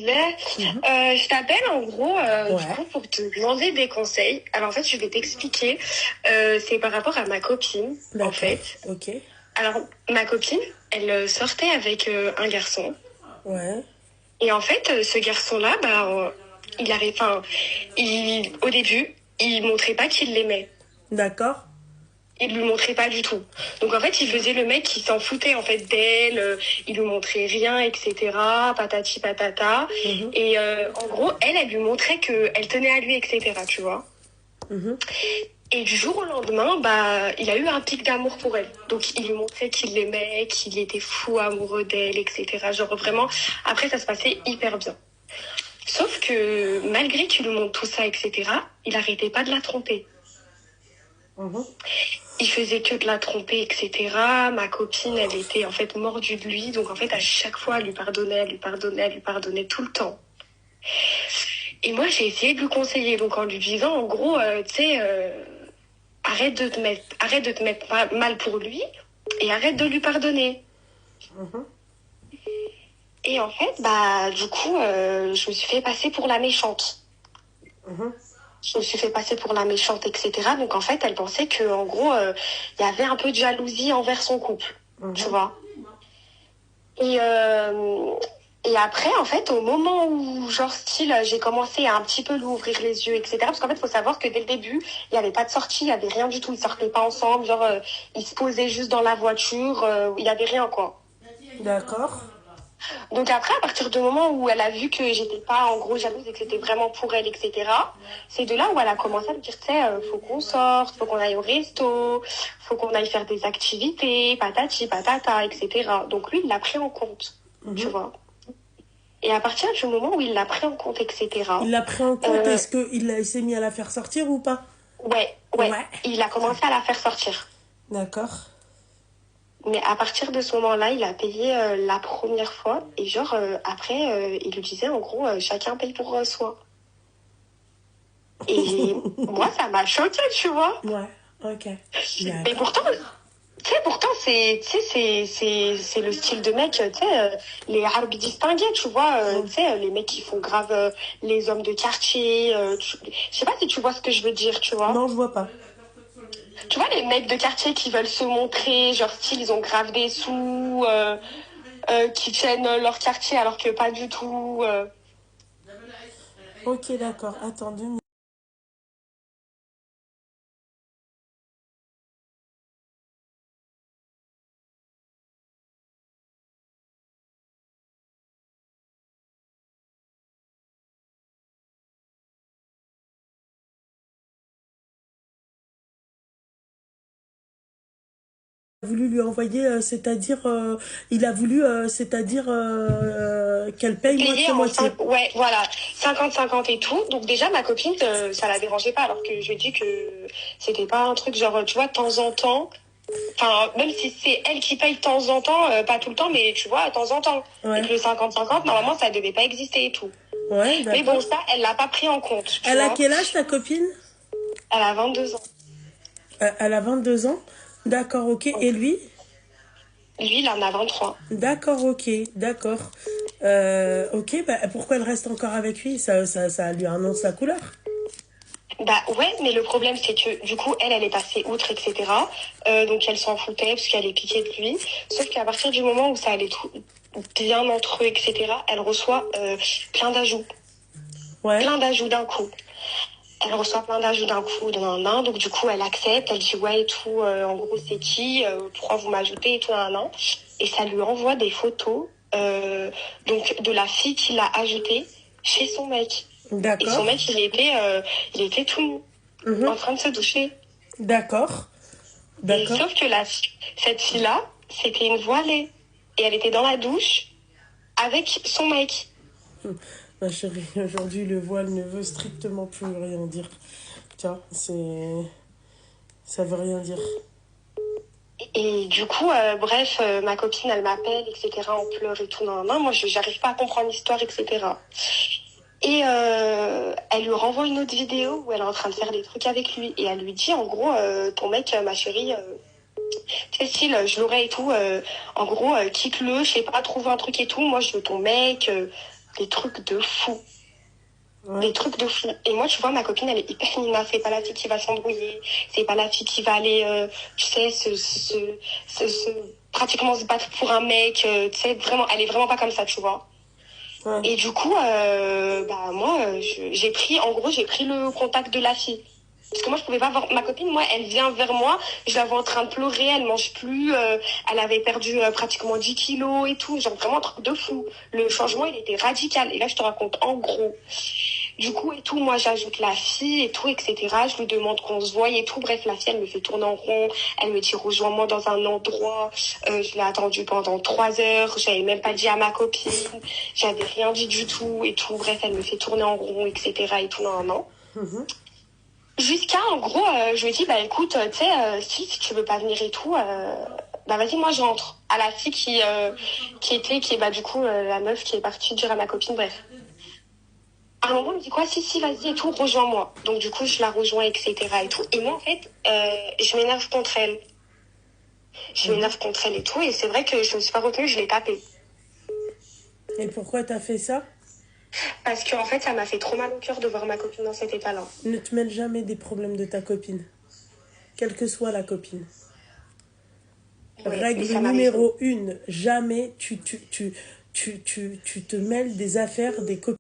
Mhm. Je t'appelle en gros du Ouais, coup pour te demander des conseils. Alors en fait je vais t'expliquer. C'est par rapport à ma copine en d'accord, fait. ok, Alors ma copine, elle sortait avec un garçon ouais, et en fait ce garçon-là, il arrive, enfin, au début il montrait pas qu'il l'aimait. d'accord, Il lui montrait pas du tout. Donc en fait, il faisait le mec qui s'en foutait en fait d'elle, il lui montrait rien, etc. Patati patata. mhm, Et en gros, elle lui montrait que elle tenait à lui, etc. Tu vois. mhm, Et du jour au lendemain, il a eu un pic d'amour pour elle. Donc il lui montrait qu'il l'aimait, qu'il était fou amoureux d'elle, etc. Genre vraiment, après ça se passait hyper bien. Sauf que malgré qu'il lui montre tout ça, etc., il arrêtait pas de la tromper. mhm. Il faisait que de la tromper, etc. Ma copine, elle était en fait mordue de lui. Donc en fait, à chaque fois, elle lui pardonnait, elle lui pardonnait, elle lui pardonnait tout le temps. Et moi, j'ai essayé de lui conseiller. Donc en lui disant, en gros, tu sais, arrête de te mettre mal pour lui et arrête de lui pardonner. Et en fait, du coup, je me suis fait passer pour la méchante. Je me suis fait passer pour la méchante, etc. Donc en fait, elle pensait que en gros, il y avait un peu de jalousie envers son couple, tu vois. Et, euh, et après, en fait, au moment où, genre, style, j'ai commencé à un petit peu lui ouvrir les yeux, etc. Parce qu'en fait, il faut savoir que dès le début, il n'y avait pas de sortie, il n'y avait rien du tout. Ils sortaient pas ensemble, genre, ils se posaient juste dans la voiture, il n'y avait rien, quoi. D'accord, Donc après, à partir du moment où elle a vu que j'étais pas, en gros, jalouse et que c'était vraiment pour elle, etc., c'est de là où elle a commencé à me dire, tu sais, faut qu'on sorte, faut qu'on aille au resto, faut qu'on aille faire des activités, patati, patata, etc. Donc lui, il l'a pris en compte, tu vois. Et à partir du moment où il l'a pris en compte, il etc., l'a pris en compte, euh, est-ce qu'il s'est mis à la faire sortir ou pas? ouais, Ouais, il a commencé à la faire sortir. d'accord, Mais à partir de ce moment-là, il a payé la première fois. Et genre, après, il lui disait, en gros, chacun paye pour soi. Et moi, ça m'a choqué, tu vois. ouais, ok, Mais d'accord, pourtant, tu sais, pourtant, c'est le style de mec, tu sais, les Harbi distingués, tu vois, tu sais, les mecs qui font grave les hommes de quartier. Je sais pas si tu vois ce que je veux dire, tu vois. non, je vois pas. Tu vois, les mecs de quartier qui veulent se montrer, genre style, ils ont grave des sous, qui tiennent leur quartier alors que pas du tout. Ok, d'accord, attends 2 minutes. Voulu lui envoyer, c'est-à-dire, il a voulu, c'est-à-dire, qu'elle paye Payé en moitié-moitié. 5, ouais, voilà, 50-50 et tout. Donc déjà, ma copine, ça la dérangeait pas, alors que je lui ai dit que c'était pas un truc genre, tu vois, de temps en temps. Enfin, même si c'est elle qui paye de temps en temps, pas tout le temps, mais tu vois, de temps en temps. Et Ouais, que le 50-50, normalement, ça devait pas exister et tout. ouais, Mais bon, d'accord. ça, elle l'a pas pris en compte, tu Elle a vois. quel âge, ta copine? Elle a 22 ans. Elle a 22 ans. D'accord, ok. Et lui? Lui, il en a 23. D'accord, ok, d'accord. Ok, bah, pourquoi elle reste encore avec lui? Ça lui annonce sa couleur. Bah ouais, mais le problème c'est que du coup elle est passée outre, etc. Donc elle s'en foutait parce qu'elle est piquée de lui. Sauf qu'à partir du moment où ça allait tout bien entre eux, etc. Elle reçoit plein d'ajouts, Ouais, d'un coup. Elle reçoit plein d'ajouts d'un coup, de nan, nan. Donc du coup elle accepte, elle dit ouais et tout. En gros c'est qui, pourquoi vous m'ajoutez et tout nan, nan. Et ça lui envoie des photos donc de la fille qui l'a ajoutée chez son mec. Et son d'accord. mec il était tout nu Mhm. en train de se doucher. D'accord, Et d'accord. sauf que cette fille-là, c'était une voilée. Et elle était dans la douche avec son mec. Ma chérie, aujourd'hui, le voile ne veut strictement plus rien dire. Tiens, ça veut rien dire. Et du coup, bref, ma copine, elle m'appelle, etc. On pleure et tout. Non, non, moi, j'arrive pas à comprendre l'histoire, etc. Et elle lui renvoie une autre vidéo où elle est en train de faire des trucs avec lui. Et elle lui dit, en gros, ton mec, ma chérie, Cécile, je l'aurais et tout. En gros, quitte-le, je sais pas, trouve un truc et tout. Moi, je veux ton mec. des trucs de fou. Ouais. Des trucs de fou. Et moi, tu vois, ma copine, elle est hyper nina. C'est pas la fille qui va s'embrouiller. C'est pas la fille qui va aller, tu sais, pratiquement se battre pour un mec. Tu sais, vraiment, elle est vraiment pas comme ça, tu vois. Ouais. Et du coup, bah, moi, j'ai pris le contact de la fille. Parce que moi, je pouvais pas voir ma copine. Moi, elle vient vers moi. Je la vois en train de pleurer. Elle mange plus. Elle avait perdu pratiquement 10 kilos et tout. Genre vraiment un truc de fou. Le changement, il était radical. Et là, je te raconte en gros. Du coup, et tout, moi, j'ajoute la fille et tout, etc. Je lui demande qu'on se voie et tout. Bref, la fille, elle me fait tourner en rond. Elle me dit, rejoins-moi dans un endroit. Je l'ai attendue pendant 3 heures. J'avais même pas dit à ma copine. J'avais rien dit du tout et tout. Bref, elle me fait tourner en rond, etc. et tout, non. Jusqu'à, en gros, je lui ai dit, bah écoute, tu sais, si tu veux pas venir et tout, bah vas-y, moi j'entre. À la fille qui est, bah du coup, la meuf qui est partie dire à ma copine, bref. À un moment, elle me dit quoi, si, vas-y et tout, rejoins-moi. Donc du coup, je la rejoins, etc. et tout. Et moi, en fait, je m'énerve contre elle. Je m'énerve contre elle et tout. Et c'est vrai que je me suis pas retenue, je l'ai tapée. Et pourquoi t'as fait ça? Parce qu'en fait, ça m'a fait trop mal au cœur de voir ma copine dans cet état-là. Ne te mêle jamais des problèmes de ta copine. Quelle que soit la copine. Ouais, Règle numéro 1, jamais tu te mêles des affaires des copines.